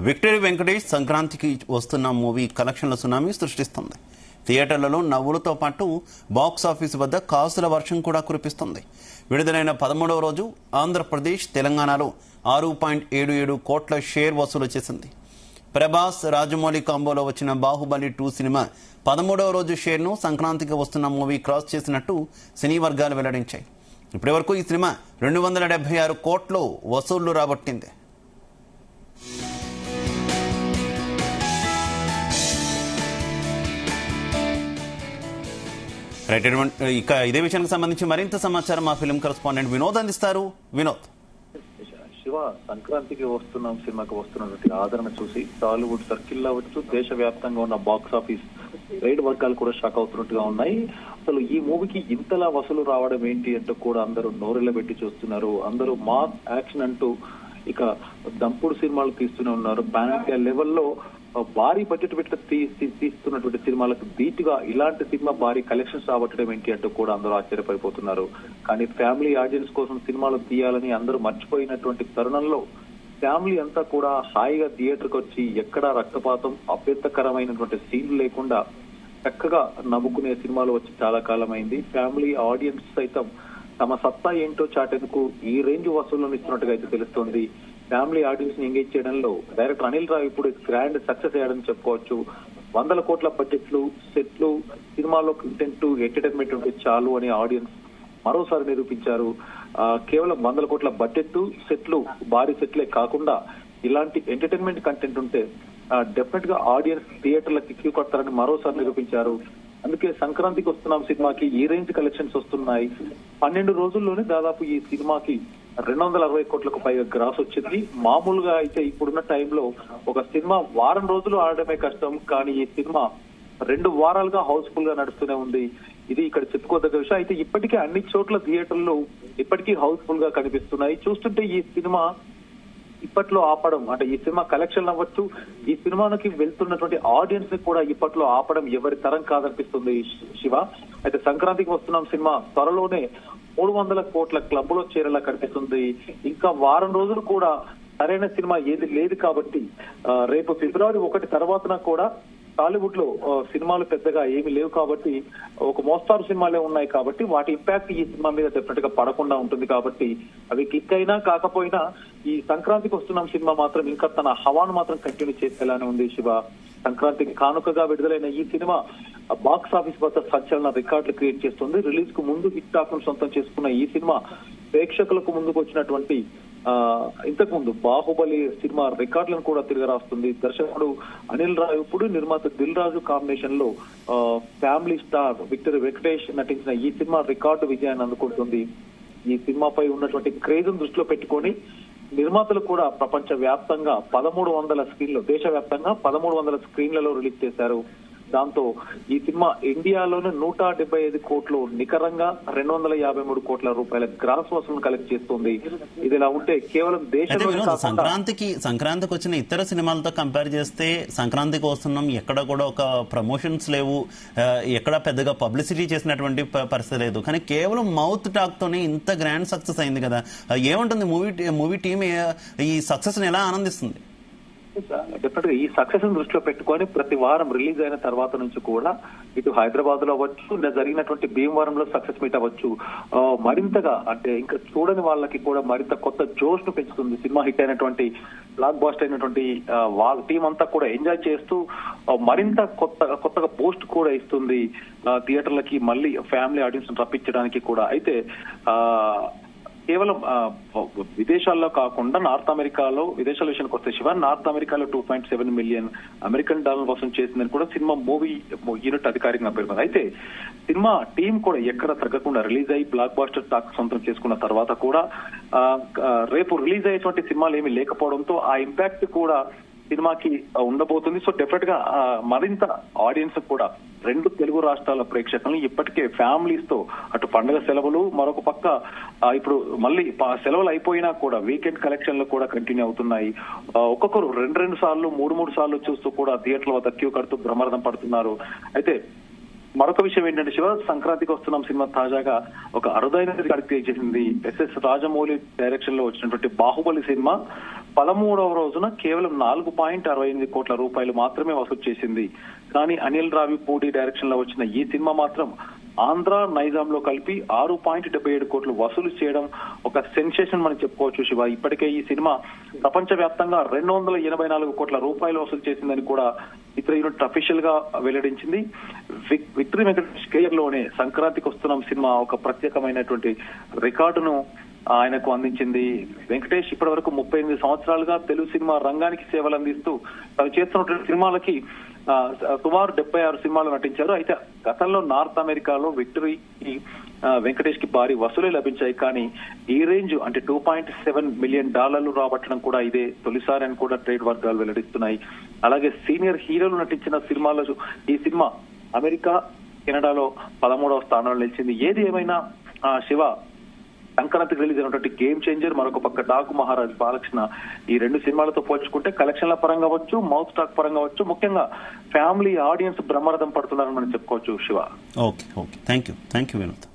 Victory Venkatesh సంక్రాంతికి వస్తున్న movie కలెక్షన్ల సునామీ సృష్టిస్తుంది. థియేటర్లలో నవ్వులతో పాటు బాక్స్ ఆఫీస్ వద్ద కాసుల వర్షం కూడా కురిపిస్తుంది. విడుదలైన 13వ రోజు ఆంధ్రప్రదేశ్, తెలంగాణలో 6.77 కోట్ల షేర్ వసూలు చేసింది. ప్రభాస్, రాజమౌళి కాంబోలో వచ్చిన బాహుబలి 2 సినిమా 13వ రోజు షేర్ను సంక్రాంతికి వస్తున్న మూవీ క్రాస్ చేసినట్టు సినీ వర్గాలు వెల్లడించాయి. ఇప్పటివరకు ఈ సినిమా 276 కోట్లు వసూళ్లు రాబట్టింది. ఇక ఇదే విషయానికి సంబంధించి మరింత సమాచారం మా ఫిల్మ్ కరెస్పాండెంట్ వినోద్ అందిస్తారు. వినోద్. శివ, సంక్రాంతికి వస్తున్నాం సినిమాకి వస్తున్నటువంటి ఆదరణ చూసి టాలీవుడ్ సర్కిల్ అవ్వచ్చు, దేశవ్యాప్తంగా ఉన్న బాక్స్ ఆఫీస్ రైడ్ వర్గాలు కూడా షాక్ అవుతున్నట్టుగా ఉన్నాయి. అసలు ఈ మూవీకి ఇంతలా వసూలు రావడం ఏంటి అంటూ కూడా అందరూ నోరెళ్లబెట్టి చూస్తున్నారు. అందరూ మాస్ యాక్షన్ అంటూ ఇక దంపుడు సినిమాలు తీస్తూనే ఉన్నారు. పాన్ ఇండియా లెవెల్లో భారీ బడ్జెట్ పెట్టి తీస్తున్నటువంటి సినిమాలకు ధీటుగా ఇలాంటి సినిమా భారీ కలెక్షన్స్ రాబట్టడం ఏంటి అంటూ కూడా అందరూ ఆశ్చర్యపడిపోతున్నారు. కానీ ఫ్యామిలీ ఆడియన్స్ కోసం సినిమాలు తీయాలని అందరూ మర్చిపోయినటువంటి తరుణంలో ఫ్యామిలీ అంతా కూడా హాయిగా థియేటర్కి వచ్చి ఎక్కడా రక్తపాతం, అభ్యంతకరమైనటువంటి సీన్లు లేకుండా చక్కగా నవ్వుకునే సినిమాలు వచ్చి చాలా కాలం అయింది. ఫ్యామిలీ ఆడియన్స్ సైతం తమ సత్తా ఏంటో చాటేందుకు ఈ రేంజ్ వసూళ్లను ఇస్తున్నట్టుగా అయితే తెలుస్తోంది. ఫ్యామిలీ ఆడియన్స్ ని ఎంగేజ్ చేయడంలో డైరెక్టర్ అనిల్ రావు ఇప్పుడు గ్రాండ్ సక్సెస్ అయ్యాడని చెప్పుకోవచ్చు. 100 కోట్ల బడ్జెట్లు, సెట్లు, సినిమాలో కంటెంట్, ఎంటర్టైన్మెంట్ ఉంటే చాలు అని ఆడియన్స్ మరోసారి నిరూపించారు. కేవలం 100 కోట్ల బడ్జెట్, సెట్లు, భారీ సెట్లే కాకుండా ఇలాంటి ఎంటర్టైన్మెంట్ కంటెంట్ ఉంటే డెఫినెట్ గా ఆడియన్స్ థియేటర్లకి క్యూ కడతారని మరోసారి నిరూపించారు. అందుకే సంక్రాంతికి వస్తున్నాం సినిమాకి ఈ రేంజ్ కలెక్షన్స్ వస్తున్నాయి. 12 రోజుల్లోనే దాదాపు ఈ సినిమాకి 260 కోట్లకు పైగా గ్రాస్ వచ్చింది. మామూలుగా అయితే ఇప్పుడున్న టైంలో ఒక సినిమా వారం రోజులు ఆడడమే కష్టం, కానీ ఈ సినిమా 2 వారాలుగా హౌస్ఫుల్ గా నడుస్తూనే ఉంది. ఇది ఇక్కడ చెప్పుకోదగ్గ విషయం. అయితే ఇప్పటికే అన్ని చోట్ల థియేటర్లు ఇప్పటికీ హౌస్ఫుల్ గా కనిపిస్తున్నాయి. చూస్తుంటే ఈ సినిమా ఇప్పట్లో ఆపడం, అంటే ఈ సినిమా కలెక్షన్ అవ్వచ్చు, ఈ సినిమాకి వెళ్తున్నటువంటి ఆడియన్స్ ని కూడా ఇప్పట్లో ఆపడం ఎవరి తరం కాదనిపిస్తుంది శివ. అయితే సంక్రాంతికి వస్తున్నాం సినిమా త్వరలోనే 300 కోట్ల క్లబ్ లో చేరేలా కనిపిస్తుంది. ఇంకా వారం రోజులు కూడా సరైన సినిమా ఏది లేదు కాబట్టి రేపు ఫిబ్రవరి 1 తర్వాతన కూడా టాలీవుడ్ లో సినిమాలు పెద్దగా ఏమి లేవు కాబట్టి ఒక మోస్తారు సినిమాలే ఉన్నాయి కాబట్టి వాటి ఇంపాక్ట్ ఈ సినిమా మీద డెఫినెట్ గా పడకుండా ఉంటుంది. కాబట్టి అవి క్లిక్ అయినా కాకపోయినా ఈ సంక్రాంతికి వస్తున్నాం సినిమా మాత్రం ఇంకా తన హవాను మాత్రం కంటిన్యూ చేసేలానే ఉంది శివ. సంక్రాంతికి కానుకగా విడుదలైన ఈ సినిమా బాక్స్ ఆఫీస్ వద్ద సంచలన రికార్డులు క్రియేట్ చేస్తుంది. రిలీజ్ కు ముందు హిట్ టాక్ ను సొంతం చేసుకున్న ఈ సినిమా ప్రేక్షకులకు ముందుకు వచ్చినటువంటి ఇంతకు ముందు బాహుబలి సినిమా రికార్డులను కూడా తిరగరాస్తుంది. దర్శకుడు అనిల్ రావు ఇప్పుడు నిర్మాత దిల్ రాజు కాంబినేషన్ లో ఫ్యామిలీ స్టార్ విక్టరీ వెంకటేష్ నటించిన ఈ సినిమా రికార్డు విజయాన్ని అందుకుంటుంది. ఈ సినిమాపై ఉన్నటువంటి క్రేజ్ దృష్టిలో పెట్టుకొని నిర్మాతలు కూడా ప్రపంచ వ్యాప్తంగా 1300 స్క్రీన్లు, దేశవ్యాప్తంగా 1300 స్క్రీన్లలో రిలీజ్ చేశారు. దాంతో ఈ సినిమా ఇండియాలోనే 175 కోట్లు, నికరంగా 253 కోట్ల రూపాయల గ్రాస్ వసూలు కలెక్ట్ చేస్తుంది. ఇది ఇలా ఉంటే కేవలం దేశంలో సంక్రాంతికి వచ్చిన ఇతర సినిమాలతో కంపేర్ చేస్తే సంక్రాంతికి వస్తున్నాం ఎక్కడ కూడా ఒక ప్రమోషన్స్ లేవు, ఎక్కడ పెద్దగా పబ్లిసిటీ చేసినటువంటి పరిస్థితి లేదు. కానీ కేవలం మౌత్ టాక్ తోనే ఇంత గ్రాండ్ సక్సెస్ అయింది కదా. ఏమంటుంది మూవీ టీమ్ ఈ సక్సెస్ ని ఎలా ఆనందిస్తుంది? డెఫినెట్ గా ఈ సక్సెస్ దృష్టిలో పెట్టుకొని ప్రతి వారం రిలీజ్ అయిన తర్వాత నుంచి కూడా ఇటు హైదరాబాద్ లో అవ్వచ్చు, జరిగినటువంటి భీమవరంలో సక్సెస్ మీట్ అవ్వచ్చు, మరింతగా అంటే ఇంకా చూడని వాళ్ళకి కూడా మరింత కొత్త జోష్ ను పెంచుతుంది. సినిమా హిట్ అయినటువంటి బ్లాక్ బాస్టర్ అయినటువంటి టీం అంతా కూడా ఎంజాయ్ చేస్తూ మరింత కొత్తగా పోస్ట్ కూడా ఇస్తుంది థియేటర్లకి, మళ్ళీ ఫ్యామిలీ ఆడియన్స్ రప్పించడానికి కూడా. అయితే కేవలం విదేశాల్లో కాకుండా నార్త్ అమెరికాలో, విదేశాల విషయానికి వస్తే శివ, నార్త్ అమెరికాలో 2.7 మిలియన్ అమెరికన్ డాలర్ వసూలు చేసిందని కూడా సినిమా మూవీ యూనిట్ అధికారికంగా పేర్కొంది. అయితే సినిమా టీం కూడా ఎక్కడ తగ్గకుండా రిలీజ్ అయ్యి బ్లాక్ బాస్టర్ టాక్ సొంతం చేసుకున్న తర్వాత కూడా రేపు రిలీజ్ అయ్యేటువంటి సినిమాలు ఏమీ లేకపోవడంతో ఆ ఇంపాక్ట్ కూడా సినిమాకి ఉండబోతుంది. సో డెఫినెట్ గా మరింత ఆడియన్స్ కూడా 2 తెలుగు రాష్ట్రాల ప్రేక్షకులను ఇప్పటికే ఫ్యామిలీస్ తో అటు పండుగ సెలవులు, మరొక పక్క ఇప్పుడు మళ్ళీ సెలవులు అయిపోయినా కూడా వీకెండ్ కలెక్షన్లు కూడా కంటిన్యూ అవుతున్నాయి. ఒక్కొక్కరు 2 సార్లు 3 సార్లు చూస్తూ కూడా థియేటర్ల వద్ద క్యూ కడుతూ బ్రహ్మరథం పడుతున్నారు. అయితే మరొక విషయం ఏంటంటే శివ, సంక్రాంతికి వస్తున్నాం సినిమా తాజాగా ఒక అరుదైన రికార్డు క్రియేట్ చేసింది. ఎస్ఎస్ రాజమౌళి డైరెక్షన్ లో వచ్చినటువంటి బాహుబలి సినిమా 13వ రోజున కేవలం 4.68 కోట్ల రూపాయలు మాత్రమే వసూలు చేసింది. కానీ అనిల్ రావిపూడి డైరెక్షన్ లో వచ్చిన ఈ సినిమా మాత్రం ఆంధ్ర నైజాంలో కలిపి 6.77 కోట్లు వసూలు చేయడం ఒక సెన్సేషన్ మనం చెప్పుకోవచ్చు శివ. ఇప్పటికే ఈ సినిమా ప్రపంచవ్యాప్తంగా 284 కోట్ల రూపాయలు వసూలు చేసిందని కూడా చిత్ర యూనిట్ అఫీషియల్ గా వెల్లడించింది. విక్టరీ వెంకటేష్ కెరియర్ లోనే సంక్రాంతికి వస్తున్నాం సినిమా ఒక ప్రత్యేకమైనటువంటి రికార్డును ఆయనకు అందించింది. వెంకటేష్ ఇప్పటి వరకు 38 సంవత్సరాలుగా తెలుగు సినిమా రంగానికి సేవలు అందిస్తూ తను చేస్తున్నటువంటి సినిమాలకి సుమారు 76 సినిమాలు నటించారు. అయితే గతంలో నార్త్ అమెరికాలో విక్టరీకి వెంకటేష్ కి భారీ వసూలే లభించాయి. కానీ ఈ రేంజ్ అంటే $2.7 మిలియన్ రాబట్టడం కూడా ఇదే తొలిసారి అని కూడా ట్రేడ్ వర్గాలు వెల్లడిస్తున్నాయి. అలాగే సీనియర్ హీరోలు నటించిన సినిమాలు ఈ సినిమా అమెరికా, కెనడాలో 13వ స్థానంలో నిలిచింది. ఏది ఏమైనా శివ సంక్రాంతికి రిలీజ్ అయినటువంటి గేమ్ చేంజర్, మరొక పక్క డాకు మహారాజ్ బాలకృష్ణ, ఈ రెండు సినిమాలతో పోల్చుకుంటే కలెక్షన్ల పరంగా అవ్వచ్చు, మౌత్ టాక్ పరంగా అవ్వచ్చు, ముఖ్యంగా ఫ్యామిలీ ఆడియన్స్ బ్రహ్మరథం పడుతున్నారని మనం చెప్పుకోవచ్చు Shiva. Okay thank you Vinod.